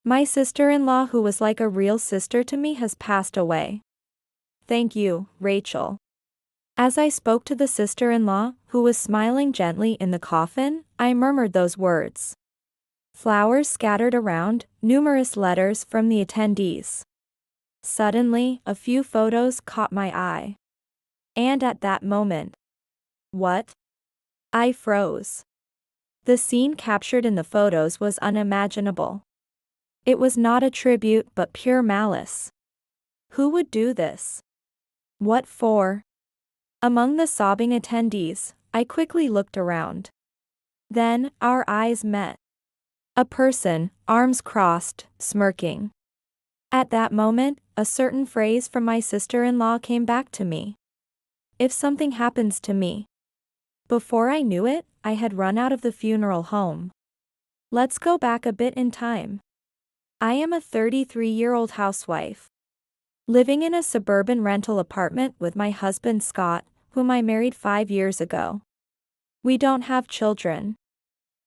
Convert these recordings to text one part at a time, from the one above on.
My sister-in-law, who was like a real sister to me, has passed away. Thank you, Rachel. As I spoke to the sister-in-law, who was smiling gently in the coffin, I murmured those words. Flowers scattered around, numerous letters from the attendees. Suddenly, a few photos caught my eye. And at that moment, what? I froze. The scene captured in the photos was unimaginable. It was not a tribute but pure malice. Who would do this? What for? Among the sobbing attendees, I quickly looked around. Then, our eyes met. A person, arms crossed, smirking. At that moment, a certain phrase from my sister-in-law came back to me. If something happens to me. Before I knew it, I had run out of the funeral home. Let's go back a bit in time. I am a 33-year-old housewife, living in a suburban rental apartment with my husband Scott, whom I married 5 years ago. We don't have children.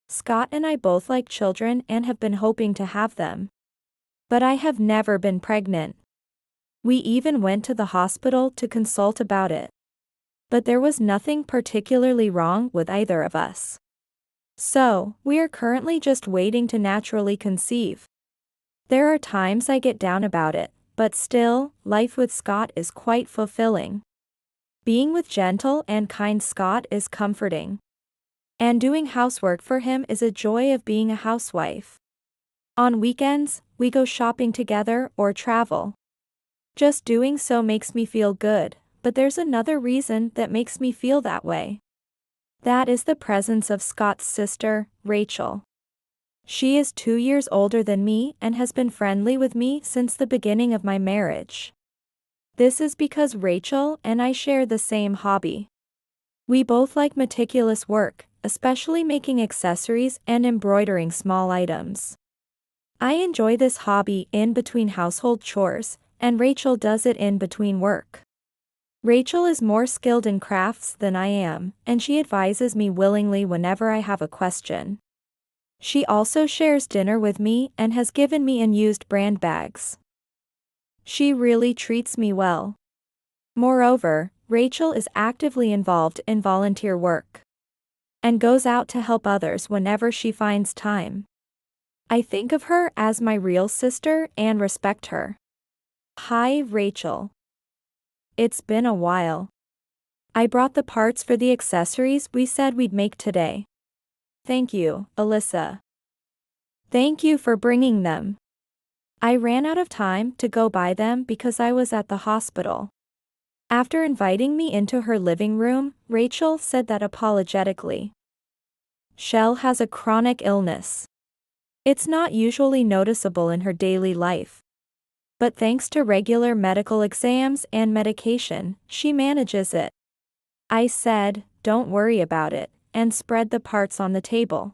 Scott and I both like children and have been hoping to have them. But I have never been pregnant. We even went to the hospital to consult about it. But there was nothing particularly wrong with either of us. So, we are currently just waiting to naturally conceive. There are times I get down about it, but still, life with Scott is quite fulfilling. Being with gentle and kind Scott is comforting. And doing housework for him is a joy of being a housewife. On weekends, we go shopping together or travel. Just doing so makes me feel good, but there's another reason that makes me feel that way. That is the presence of Scott's sister, Rachel. She is 2 years older than me and has been friendly with me since the beginning of my marriage. This is because Rachel and I share the same hobby. We both like meticulous work, especially making accessories and embroidering small items. I enjoy this hobby in between household chores, and Rachel does it in between work. Rachel is more skilled in crafts than I am, and she advises me willingly whenever I have a question. She also shares dinner with me and has given me unused brand bags. She really treats me well. Moreover, Rachel is actively involved in volunteer work and goes out to help others whenever she finds time. I think of her as my real sister and respect her. Hi, Rachel. It's been a while. I brought the parts for the accessories we said we'd make today. Thank you, Alyssa. Thank you for bringing them. I ran out of time to go buy them because I was at the hospital. After inviting me into her living room, Rachel said that apologetically. Shell has a chronic illness. It's not usually noticeable in her daily life. But thanks to regular medical exams and medication, she manages it. I said, don't worry about it, and spread the parts on the table.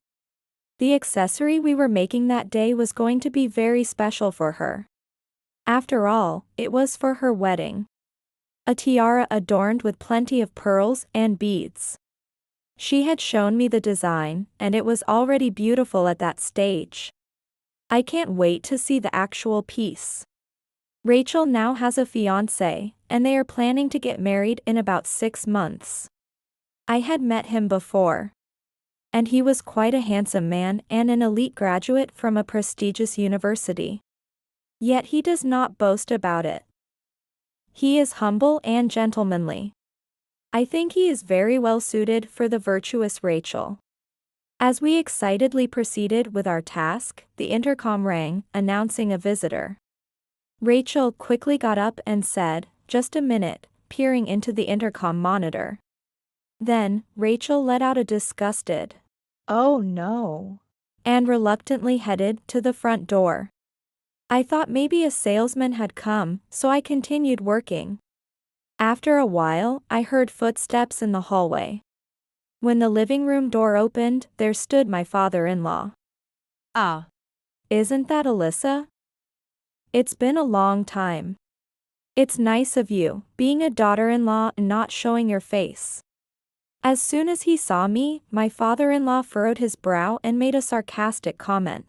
The accessory we were making that day was going to be very special for her. After all, it was for her wedding. A tiara adorned with plenty of pearls and beads. She had shown me the design, and it was already beautiful at that stage. I can't wait to see the actual piece. Rachel now has a fiancé, and they are planning to get married in about 6 months. I had met him before. And he was quite a handsome man and an elite graduate from a prestigious university. Yet he does not boast about it. He is humble and gentlemanly. I think he is very well suited for the virtuous Rachel. As we excitedly proceeded with our task, the intercom rang, announcing a visitor. Rachel quickly got up and said, "Just a minute," peering into the intercom monitor. Then, Rachel let out a disgusted, "Oh no," and reluctantly headed to the front door. I thought maybe a salesman had come, so I continued working. After a while, I heard footsteps in the hallway. When the living room door opened, there stood my father-in-law. "Ah, isn't that Alyssa? It's been a long time. It's nice of you, being a daughter-in-law and not showing your face." As soon as he saw me, my father-in-law furrowed his brow and made a sarcastic comment.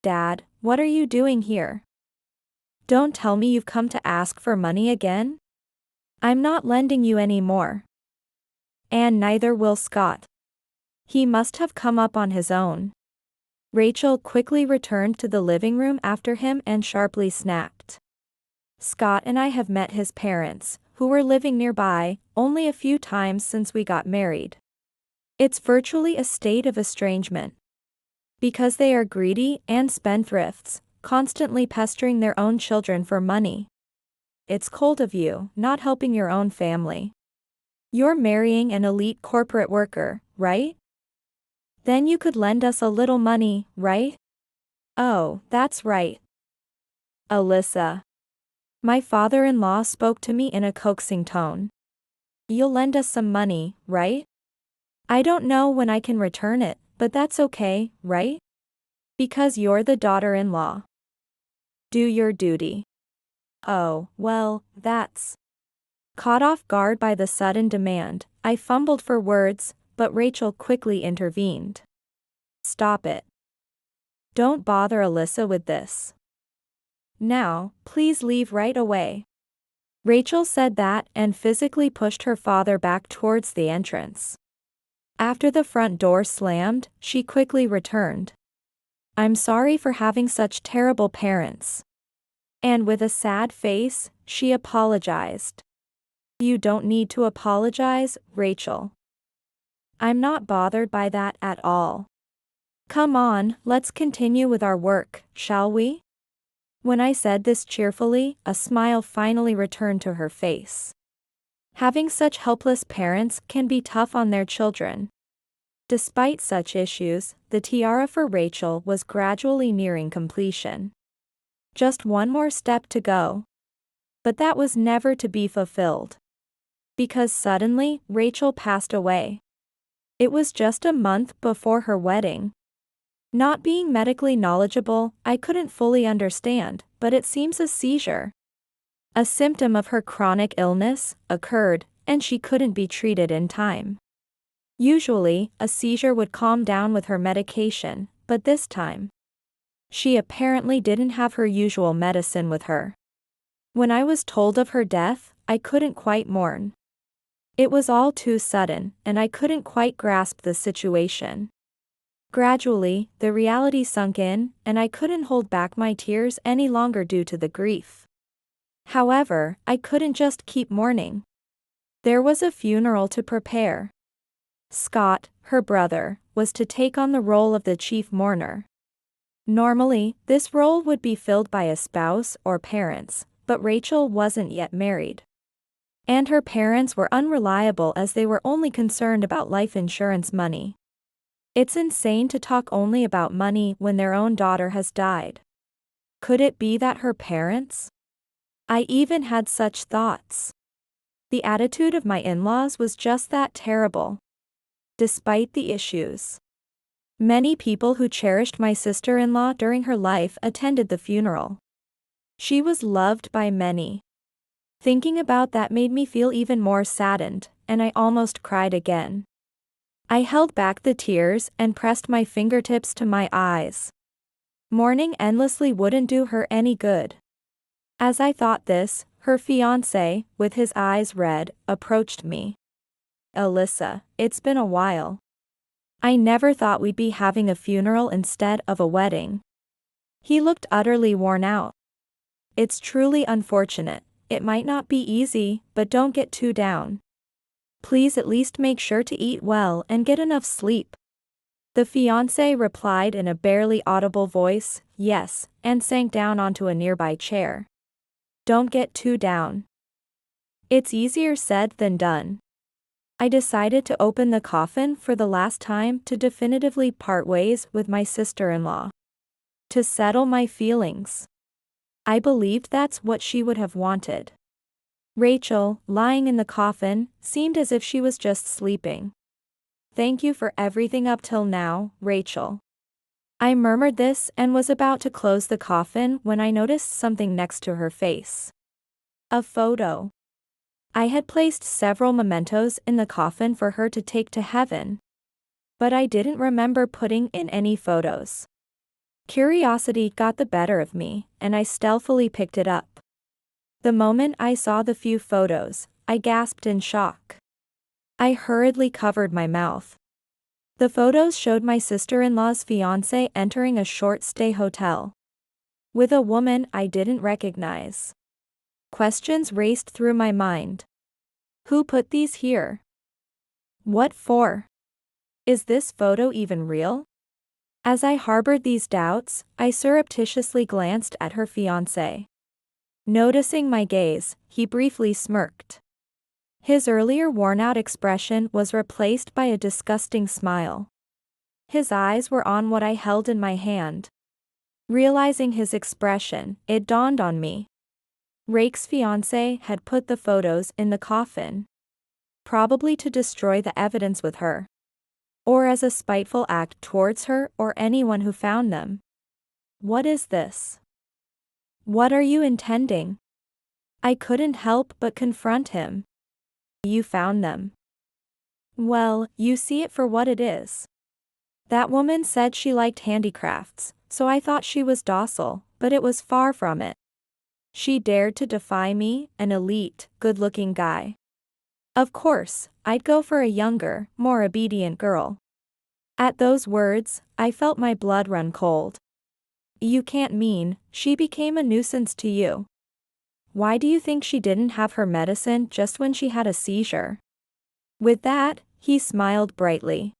Dad, what are you doing here? Don't tell me you've come to ask for money again? I'm not lending you any more. And neither will Scott. He must have come up on his own. Rachel quickly returned to the living room after him and sharply snapped. Scott and I have met his parents, who were living nearby, only a few times since we got married. It's virtually a state of estrangement. Because they are greedy and spendthrifts, constantly pestering their own children for money. It's cold of you, not helping your own family. You're marrying an elite corporate worker, right? Then you could lend us a little money, right? Oh, that's right. Alyssa. My father-in-law spoke to me in a coaxing tone. You'll lend us some money, right? I don't know when I can return it, but that's okay, right? Because you're the daughter-in-law. Do your duty. Oh, well, that's... Caught off guard by the sudden demand, I fumbled for words, but Rachel quickly intervened. Stop it. Don't bother Alyssa with this. Now, please leave right away. Rachel said that and physically pushed her father back towards the entrance. After the front door slammed, she quickly returned. I'm sorry for having such terrible parents. And with a sad face, she apologized. You don't need to apologize, Rachel. I'm not bothered by that at all. Come on, let's continue with our work, shall we? When I said this cheerfully, a smile finally returned to her face. Having such helpless parents can be tough on their children. Despite such issues, the tiara for Rachel was gradually nearing completion. Just one more step to go. But that was never to be fulfilled. Because suddenly, Rachel passed away. It was just a month before her wedding. Not being medically knowledgeable, I couldn't fully understand, but it seems a seizure, a symptom of her chronic illness, occurred, and she couldn't be treated in time. Usually, a seizure would calm down with her medication, but this time, she apparently didn't have her usual medicine with her. When I was told of her death, I couldn't quite mourn. It was all too sudden, and I couldn't quite grasp the situation. Gradually, the reality sunk in, and I couldn't hold back my tears any longer due to the grief. However, I couldn't just keep mourning. There was a funeral to prepare. Scott, her brother, was to take on the role of the chief mourner. Normally, this role would be filled by a spouse or parents, but Rachel wasn't yet married. And her parents were unreliable as they were only concerned about life insurance money. It's insane to talk only about money when their own daughter has died. Could it be that her parents? I even had such thoughts. The attitude of my in-laws was just that terrible. Despite the issues, many people who cherished my sister-in-law during her life attended the funeral. She was loved by many. Thinking about that made me feel even more saddened, and I almost cried again. I held back the tears and pressed my fingertips to my eyes. Mourning endlessly wouldn't do her any good. As I thought this, her fiancé, with his eyes red, approached me. Alyssa, it's been a while. I never thought we'd be having a funeral instead of a wedding. He looked utterly worn out. It's truly unfortunate. It might not be easy, but don't get too down. Please at least make sure to eat well and get enough sleep. The fiancé replied in a barely audible voice, yes, and sank down onto a nearby chair. Don't get too down. It's easier said than done. I decided to open the coffin for the last time to definitively part ways with my sister-in-law. To settle my feelings. I believed that's what she would have wanted. Rachel, lying in the coffin, seemed as if she was just sleeping. Thank you for everything up till now, Rachel. I murmured this and was about to close the coffin when I noticed something next to her face. A photo. I had placed several mementos in the coffin for her to take to heaven. But I didn't remember putting in any photos. Curiosity got the better of me, and I stealthily picked it up. The moment I saw the few photos, I gasped in shock. I hurriedly covered my mouth. The photos showed my sister-in-law's fiancé entering a short-stay hotel with a woman I didn't recognize. Questions raced through my mind. Who put these here? What for? Is this photo even real? As I harbored these doubts, I surreptitiously glanced at her fiancé. Noticing my gaze, he briefly smirked. His earlier worn-out expression was replaced by a disgusting smile. His eyes were on what I held in my hand. Realizing his expression, it dawned on me. Rake's fiancé had put the photos in the coffin. Probably to destroy the evidence with her. Or as a spiteful act towards her or anyone who found them. What is this? What are you intending? I couldn't help but confront him. You found them. Well, you see it for what it is. That woman said she liked handicrafts, so I thought she was docile, but it was far from it. She dared to defy me, an elite, good-looking guy. Of course, I'd go for a younger, more obedient girl. At those words, I felt my blood run cold. You can't mean, she became a nuisance to you. Why do you think she didn't have her medicine just when she had a seizure? With that, he smiled brightly.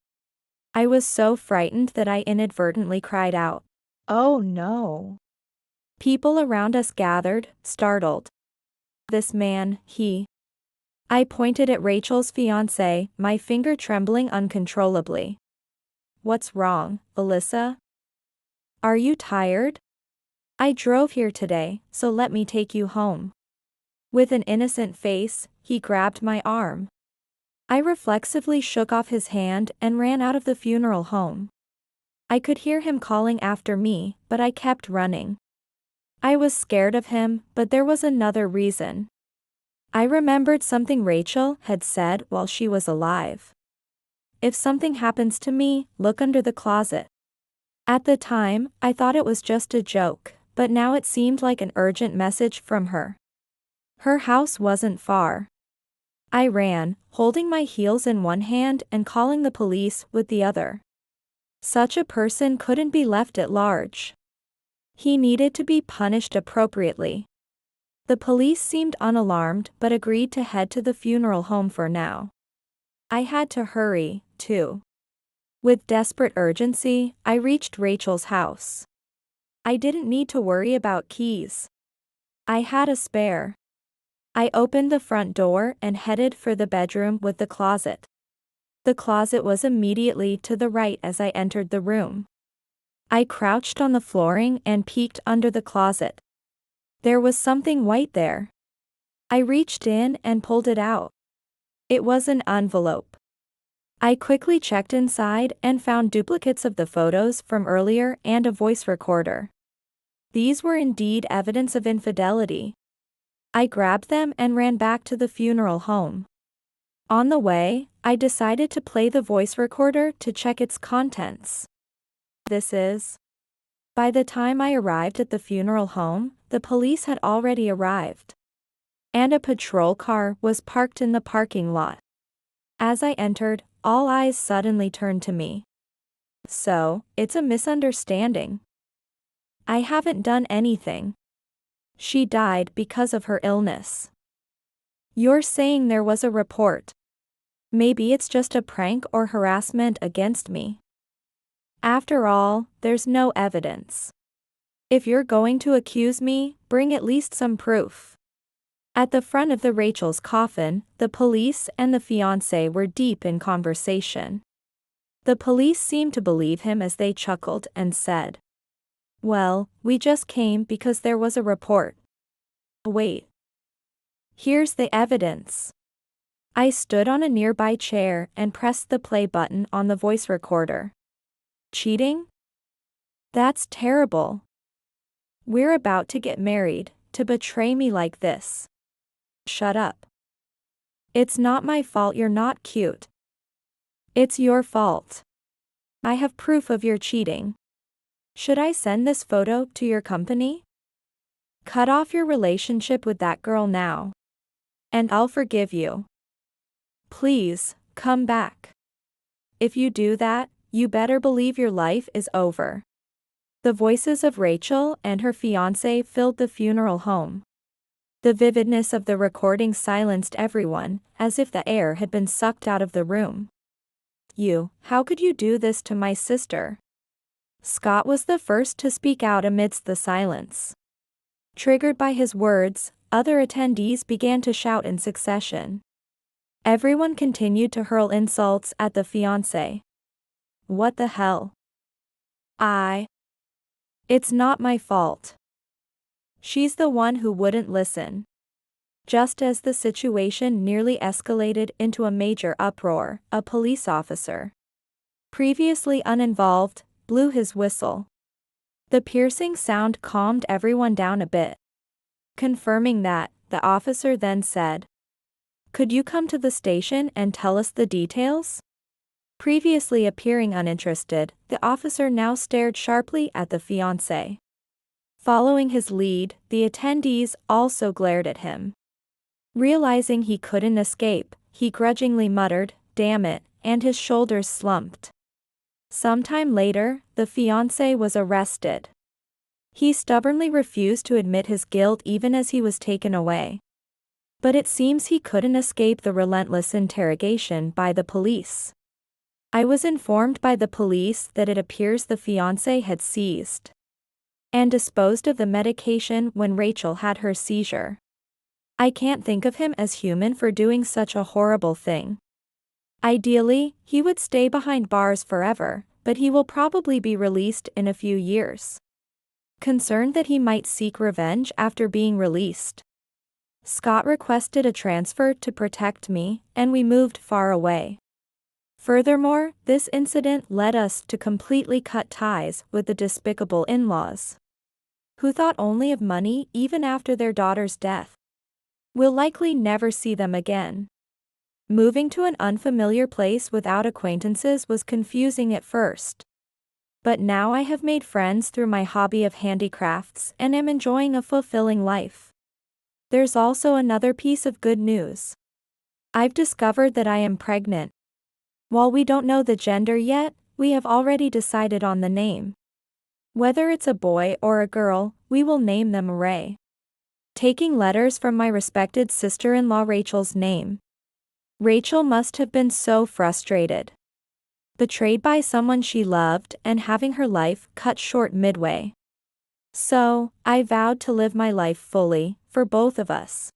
I was so frightened that I inadvertently cried out. Oh no. People around us gathered, startled. This man, I pointed at Rachel's fiancé, my finger trembling uncontrollably. What's wrong, Alyssa? Are you tired? I drove here today, so let me take you home. With an innocent face, he grabbed my arm. I reflexively shook off his hand and ran out of the funeral home. I could hear him calling after me, but I kept running. I was scared of him, but there was another reason. I remembered something Rachel had said while she was alive. If something happens to me, look under the closet. At the time, I thought it was just a joke, but now it seemed like an urgent message from her. Her house wasn't far. I ran, holding my heels in one hand and calling the police with the other. Such a person couldn't be left at large. He needed to be punished appropriately. The police seemed unalarmed but agreed to head to the funeral home for now. I had to hurry, too. With desperate urgency, I reached Rachel's house. I didn't need to worry about keys. I had a spare. I opened the front door and headed for the bedroom with the closet. The closet was immediately to the right as I entered the room. I crouched on the flooring and peeked under the closet. There was something white there. I reached in and pulled it out. It was an envelope. I quickly checked inside and found duplicates of the photos from earlier and a voice recorder. These were indeed evidence of infidelity. I grabbed them and ran back to the funeral home. On the way, I decided to play the voice recorder to check its contents. By the time I arrived at the funeral home, the police had already arrived. And a patrol car was parked in the parking lot. As I entered, all eyes suddenly turned to me. So, it's a misunderstanding. I haven't done anything. She died because of her illness. You're saying there was a report. Maybe it's just a prank or harassment against me. After all, there's no evidence. If you're going to accuse me, bring at least some proof. At the front of the Rachel's coffin, the police and the fiancé were deep in conversation. The police seemed to believe him as they chuckled and said, "Well, we just came because there was a report." Wait. Here's the evidence. I stood on a nearby chair and pressed the play button on the voice recorder. Cheating? That's terrible. We're about to get married, to betray me like this. Shut up. It's not my fault you're not cute. It's your fault. I have proof of your cheating. Should I send this photo to your company? Cut off your relationship with that girl now. And I'll forgive you. Please, come back. If you do that, you better believe your life is over. The voices of Rachel and her fiancé filled the funeral home. The vividness of the recording silenced everyone, as if the air had been sucked out of the room. How could you do this to my sister? Scott was the first to speak out amidst the silence. Triggered by his words, other attendees began to shout in succession. Everyone continued to hurl insults at the fiancé. What the hell? It's not my fault. She's the one who wouldn't listen. Just as the situation nearly escalated into a major uproar, a police officer, previously uninvolved, blew his whistle. The piercing sound calmed everyone down a bit. Confirming that, the officer then said, "Could you come to the station and tell us the details?" Previously appearing uninterested, the officer now stared sharply at the fiancé. Following his lead, the attendees also glared at him. Realizing he couldn't escape, he grudgingly muttered, "Damn it," and his shoulders slumped. Sometime later, the fiancé was arrested. He stubbornly refused to admit his guilt even as he was taken away. But it seems he couldn't escape the relentless interrogation by the police. I was informed by the police that it appears the fiancé had seized and disposed of the medication when Rachel had her seizure. I can't think of him as human for doing such a horrible thing. Ideally, he would stay behind bars forever, but he will probably be released in a few years. Concerned that he might seek revenge after being released, Scott requested a transfer to protect me, and we moved far away. Furthermore, this incident led us to completely cut ties with the despicable in-laws, who thought only of money even after their daughter's death. We'll likely never see them again. Moving to an unfamiliar place without acquaintances was confusing at first. But now I have made friends through my hobby of handicrafts and am enjoying a fulfilling life. There's also another piece of good news. I've discovered that I am pregnant. While we don't know the gender yet, we have already decided on the name. Whether it's a boy or a girl, we will name them Ray. Taking letters from my respected sister-in-law Rachel's name. Rachel must have been so frustrated. Betrayed by someone she loved and having her life cut short midway. So, I vowed to live my life fully, for both of us.